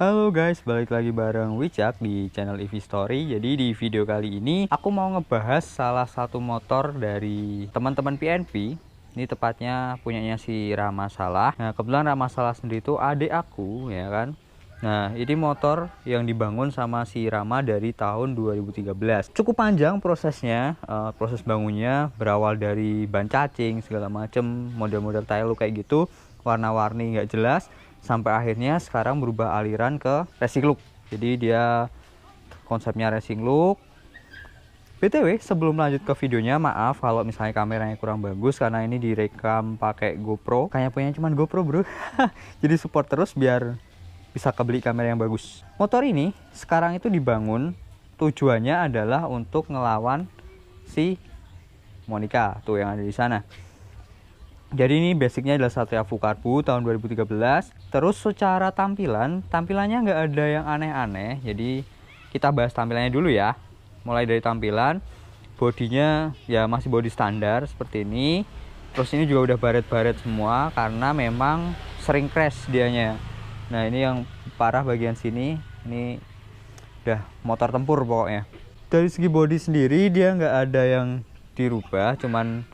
Halo guys, balik lagi bareng Wicak di channel EV Story. Jadi di video kali ini aku mau ngebahas salah satu motor dari teman-teman PNV. Ini tepatnya punyanya si Rama Salah. Nah, kebetulan Rama Salah sendiri itu adik aku, ya kan. Nah, ini motor yang dibangun sama si Rama dari tahun 2013. Cukup panjang prosesnya, proses bangunnya berawal dari ban cacing segala macem, model-model tail kayak gitu, warna-warni nggak jelas, sampai akhirnya sekarang berubah aliran ke racing look. Jadi dia konsepnya racing look. BTW, sebelum lanjut ke videonya, maaf kalau misalnya kameranya kurang bagus karena ini direkam pakai GoPro. Kayaknya punya cuman GoPro, bro. Jadi support terus biar bisa kebeli kamera yang bagus. Motor ini sekarang itu dibangun tujuannya adalah untuk ngelawan si Monica tuh yang ada di sana. Jadi ini basicnya adalah Satria Fukarbu tahun 2013. Terus secara tampilannya nggak ada yang aneh-aneh. Jadi kita bahas tampilannya dulu ya. Mulai dari tampilan, bodinya ya masih body standar seperti ini. Terus ini juga udah baret-baret semua karena memang sering crash dianya. Nah, ini yang parah bagian sini, ini udah motor tempur pokoknya. Dari segi body sendiri dia nggak ada yang dirubah, cuman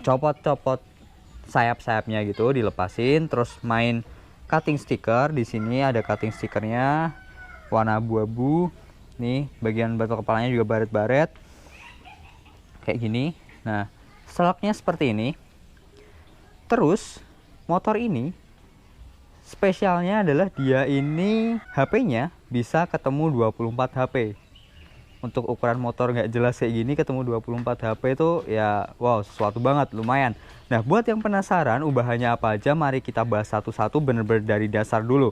copot-copot sayap-sayapnya gitu dilepasin, terus main cutting sticker. Di sini ada cutting stickernya warna abu-abu. Nih bagian batok kepalanya juga baret-baret kayak gini. Nah, selaknya seperti ini. Terus motor ini spesialnya adalah dia ini HP-nya bisa ketemu 24 HP. Untuk ukuran motor nggak jelas kayak gini ketemu 24 HP itu ya wow, sesuatu banget, lumayan. Nah, buat yang penasaran ubahannya apa aja, mari kita bahas satu-satu bener-bener dari dasar dulu.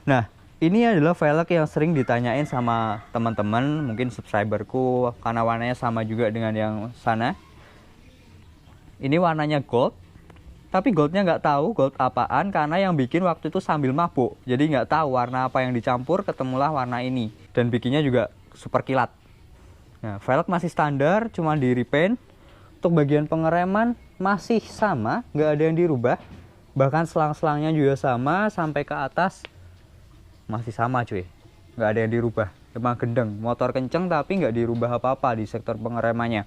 Nah, ini adalah velg yang sering ditanyain sama teman-teman, mungkin subscriberku, karena warnanya sama juga dengan yang sana. Ini warnanya gold. Tapi goldnya nggak tahu gold apaan karena yang bikin waktu itu sambil mabuk. Jadi nggak tahu warna apa yang dicampur, ketemulah warna ini. Dan bikinnya juga super kilat. Nah, velg masih standar, cuma di repaint. Untuk bagian pengereman masih sama, nggak ada yang dirubah. Bahkan selang-selangnya juga sama, sampai ke atas masih sama cuy. Nggak ada yang dirubah. Emang gendeng, motor kenceng tapi nggak dirubah apa-apa di sektor pengeremannya.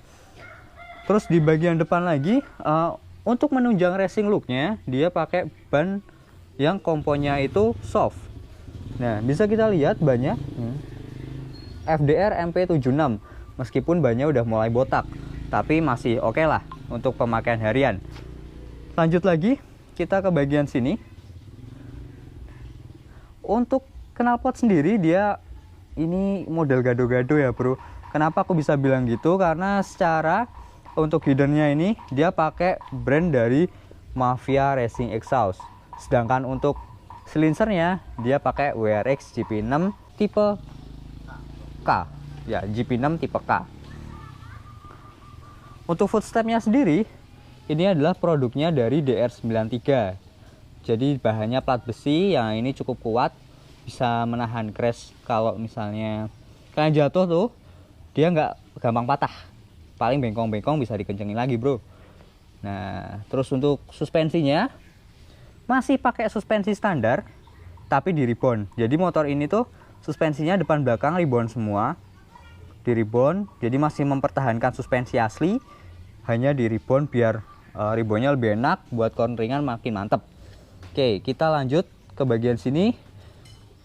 Terus di bagian depan lagi, untuk menunjang racing looknya, dia pakai ban yang komponnya itu soft. Nah, bisa kita lihat bannya FDR MP76. Meskipun bannya udah mulai botak, tapi masih oke lah untuk pemakaian harian. Lanjut lagi, kita ke bagian sini. Untuk knalpot sendiri, dia ini model gado-gado ya bro. Kenapa aku bisa bilang gitu? Karena secara untuk hiddennya ini dia pakai brand dari Mafia Racing Exhaust. Sedangkan untuk silinsernya dia pakai WRX GP6 tipe K. Ya, GP6 tipe K. Untuk footstepnya sendiri ini adalah produknya dari DR93. Jadi bahannya plat besi yang ini cukup kuat, bisa menahan crash. Kalau misalnya kalian jatuh tuh, dia nggak gampang patah. Paling bengkong-bengkong bisa dikencengin lagi bro. Nah, terus untuk suspensinya masih pakai suspensi standar tapi di ribbon. Jadi motor ini tuh suspensinya depan belakang ribbon semua, di ribbon. Jadi masih mempertahankan suspensi asli, hanya di ribbon biar ribbonnya lebih enak buat konringan makin mantep. Oke, kita lanjut ke bagian sini.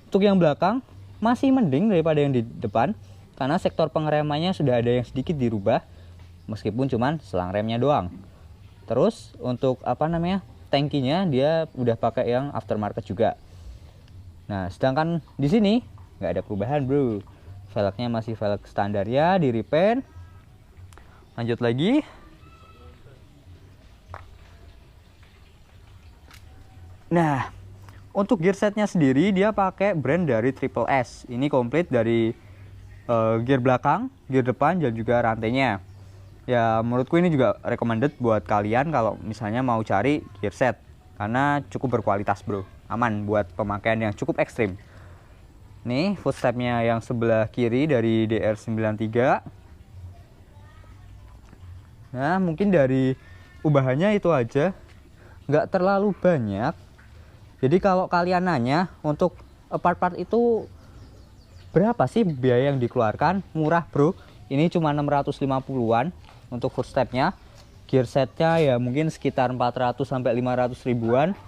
Untuk yang belakang masih mending daripada yang di depan karena sektor pengeremannya sudah ada yang sedikit dirubah, meskipun cuman selang remnya doang. Terus untuk tangkinya dia udah pakai yang aftermarket juga. Nah, sedangkan di sini nggak ada perubahan bro. Velgnya masih velg standar ya, di repaint. Lanjut lagi. Nah, untuk gear setnya sendiri dia pakai brand dari Triple S. Ini komplit dari gear belakang, gear depan, dan juga rantainya. Ya, menurutku ini juga recommended buat kalian kalau misalnya mau cari gear set, karena cukup berkualitas bro, aman buat pemakaian yang cukup ekstrim. Nih footstepnya yang sebelah kiri dari DR93. Nah, mungkin dari ubahannya itu aja, nggak terlalu banyak. Jadi kalau kalian nanya untuk part-part itu berapa sih biaya yang dikeluarkan? Murah bro, ini cuma 650-an untuk footstepnya. Gear setnya ya mungkin sekitar 400 sampai 500 ribuan.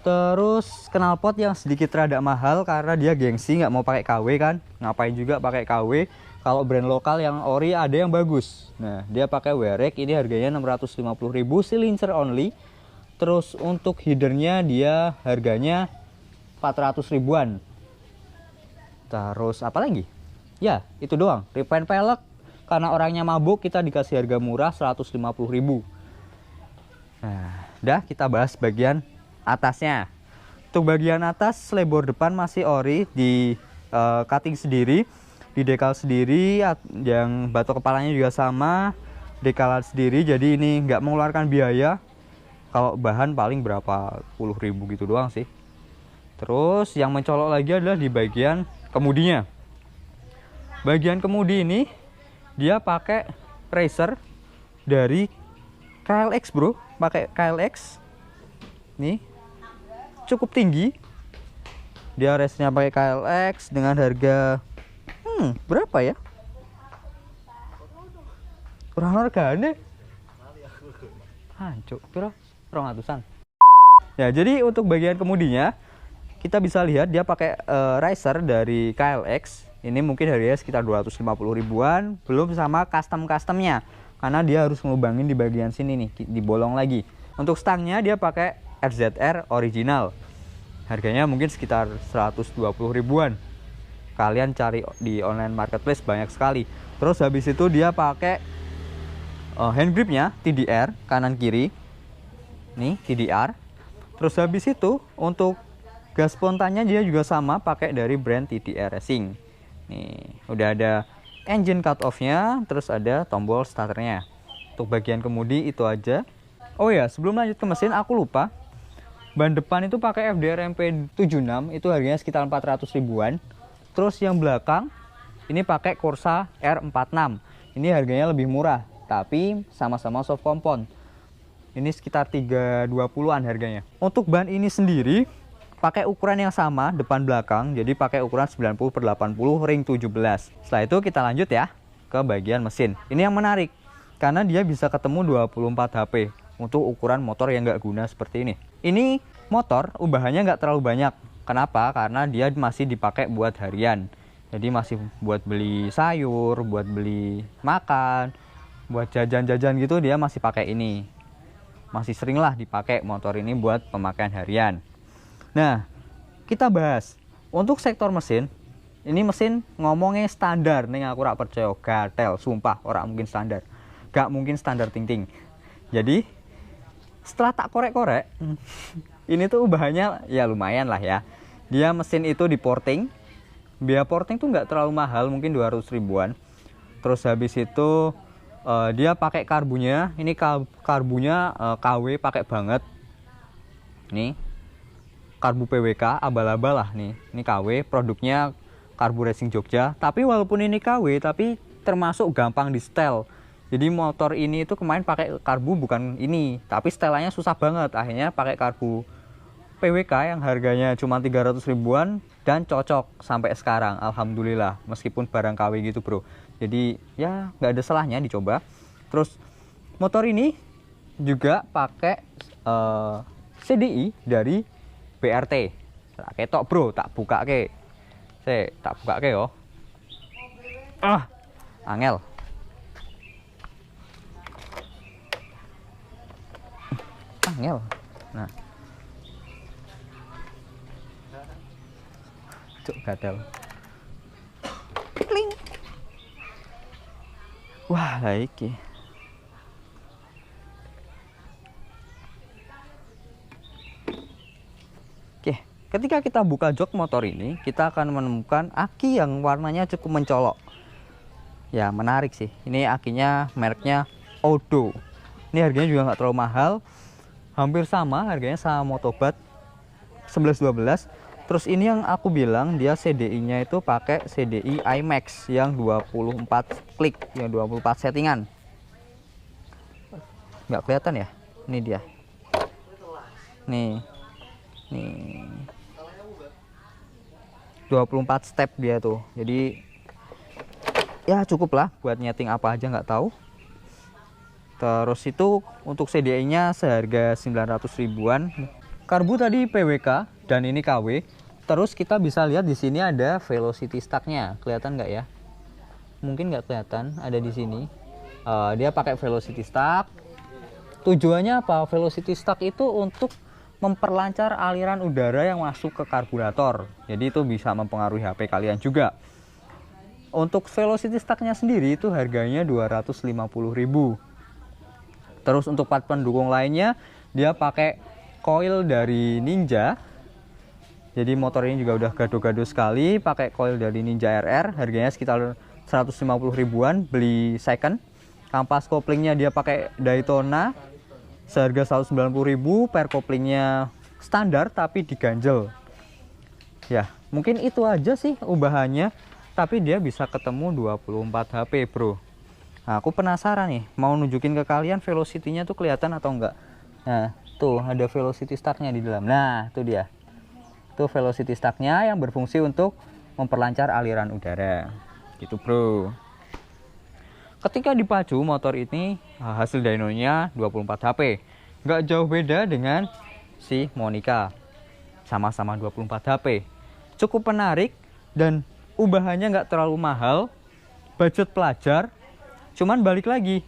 Terus knalpot yang sedikit rada mahal karena dia gengsi nggak mau pakai KW kan, ngapain juga pakai KW. Kalau brand lokal yang ori ada yang bagus. Nah dia pakai WRX, ini harganya 650.000 silincer only. Terus untuk headernya dia harganya 400 ribuan. Terus apa lagi? Ya itu doang. Repaint pelek karena orangnya mabuk kita dikasih harga murah 150.000. Nah udah, kita bahas bagian atasnya. Untuk bagian atas selebor depan masih ori, di cutting sendiri, di dekal sendiri, yang batok kepalanya juga sama, dekalan sendiri. Jadi ini nggak mengeluarkan biaya. Kalau bahan paling berapa puluh ribu gitu doang sih. Terus yang mencolok lagi adalah di bagian kemudinya. Bagian kemudi ini dia pakai racer dari KLX bro, pakai KLX. Nih cukup tinggi. Dia race-nya pakai KLX dengan harga berapa ya? Kurang harganya. Hancur, piro? 200-an. Ya, jadi untuk bagian kemudinya kita bisa lihat dia pakai riser dari KLX. Ini mungkin harganya sekitar 250 ribuan, belum sama custom-customnya. Karena dia harus ngelubangin di bagian sini nih, dibolong lagi. Untuk stangnya dia pakai RZR original. Harganya mungkin sekitar 120 ribuan. Kalian cari di online marketplace banyak sekali. Terus habis itu dia pakai hand gripnya TDR kanan kiri. Nih TDR. Terus habis itu untuk gas spontannya dia juga sama, pakai dari brand TDR Racing. Nih udah ada engine cut off-nya, terus ada tombol starternya. Untuk bagian kemudi itu aja. Oh ya, sebelum lanjut ke mesin aku lupa. Ban depan itu pakai FDR MP76, itu harganya sekitar 400 ribuan. Terus yang belakang ini pakai Corsa R46. Ini harganya lebih murah, tapi sama-sama soft compound. Ini sekitar 320-an harganya. Untuk ban ini sendiri pakai ukuran yang sama depan belakang, jadi pakai ukuran 90/80 ring 17. Setelah itu kita lanjut ya ke bagian mesin. Ini yang menarik karena dia bisa ketemu 24 HP untuk ukuran motor yang nggak guna seperti ini. Ini motor ubahannya nggak terlalu banyak. Kenapa? Karena dia masih dipakai buat harian. Jadi masih buat beli sayur, buat beli makan, buat jajan-jajan gitu dia masih pakai ini. Masih sering lah dipakai motor ini buat pemakaian harian. Nah, kita bahas untuk sektor mesin. Ini mesin ngomongnya standar nih, aku rak percaya, gatel, sumpah orang mungkin standar. Gak mungkin standar ting-ting. Jadi setelah tak korek-korek, ini tuh ubahannya ya lumayan lah ya. Dia mesin itu di porting. Biaya porting tuh nggak terlalu mahal, mungkin 200 ribuan. Terus habis itu dia pakai karbunya. Ini karbunya KW pakai banget. Nih karbu PWK abal-abal lah nih. Ini KW, produknya Karbu Racing Jogja. Tapi walaupun ini KW, tapi termasuk gampang di setel. Jadi motor ini itu kemarin pakai karbu bukan ini, tapi setelannya susah banget. Akhirnya pakai karbu PWK yang harganya cuma 300 ribuan dan cocok sampai sekarang. Alhamdulillah, meskipun barang KW gitu bro. Jadi ya nggak ada salahnya dicoba. Terus motor ini juga pakai CDI dari BRT. Tak ketok bro, tak buka ke. Tak buka ke yo. Angel. Angel. Nah. Cuk gatel. Kling. Wah, lah iki. Oke, ketika kita buka jok motor ini, kita akan menemukan aki yang warnanya cukup mencolok. Ya, menarik sih. Ini akinya mereknya Odo. Ini harganya juga nggak terlalu mahal. Hampir sama harganya sama Motobat 1112. Terus ini yang aku bilang dia CDI-nya itu pakai CDI IMAX yang 24 klik, yang 24 settingan. Nggak kelihatan ya? Ini dia. Nih. 24 step dia tuh. Jadi ya cukup lah buat nyeting apa aja nggak tahu. Terus itu untuk CDI-nya seharga 900 ribuan. Karbu tadi PWK dan ini KW. Terus kita bisa lihat di sini ada velocity stack-nya. Kelihatan nggak ya? Mungkin nggak kelihatan, ada di sini. Dia pakai velocity stack. Tujuannya apa? Velocity stack itu untuk memperlancar aliran udara yang masuk ke karburator. Jadi itu bisa mempengaruhi HP kalian juga. Untuk velocity stack-nya sendiri itu harganya 250.000. Terus untuk part pendukung lainnya dia pakai coil dari Ninja. Jadi motor ini juga udah gado-gado sekali, pakai coil dari Ninja RR, harganya sekitar 150 ribuan, beli second. Kampas koplingnya dia pakai Daytona, seharga 190.000, per koplingnya standar tapi diganjel. Ya, mungkin itu aja sih ubahannya, tapi dia bisa ketemu 24 HP, bro. Nah, aku penasaran nih, mau nunjukin ke kalian velocity-nya tuh kelihatan atau enggak. Nah, tuh ada velocity stack-nya di dalam. Nah, itu dia. Itu velocity stack-nya yang berfungsi untuk memperlancar aliran udara. Gitu, bro. Ketika dipacu motor ini hasil dynonya 24 HP. Nggak jauh beda dengan si Monica. Sama-sama 24 HP. Cukup menarik dan ubahannya nggak terlalu mahal. Budget pelajar. Cuman balik lagi.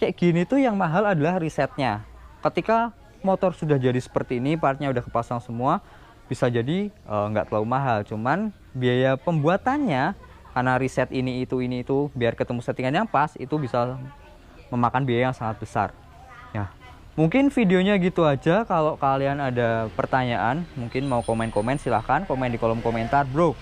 Kayak gini tuh yang mahal adalah risetnya. Ketika motor sudah jadi seperti ini, partnya udah kepasang semua, bisa jadi nggak terlalu mahal. Cuman biaya pembuatannya, karena riset ini itu biar ketemu settingan yang pas, itu bisa memakan biaya yang sangat besar. Ya, mungkin videonya gitu aja. Kalau kalian ada pertanyaan, mungkin mau komen-komen, silahkan komen di kolom komentar, bro.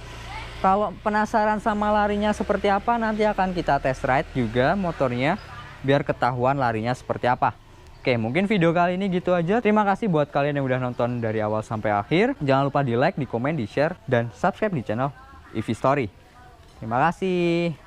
Kalau penasaran sama larinya seperti apa, nanti akan kita test ride juga motornya, biar ketahuan larinya seperti apa. Oke, mungkin video kali ini gitu aja. Terima kasih buat kalian yang udah nonton dari awal sampai akhir. Jangan lupa di like, di komen, di share, dan subscribe di channel EV Story. Terima kasih.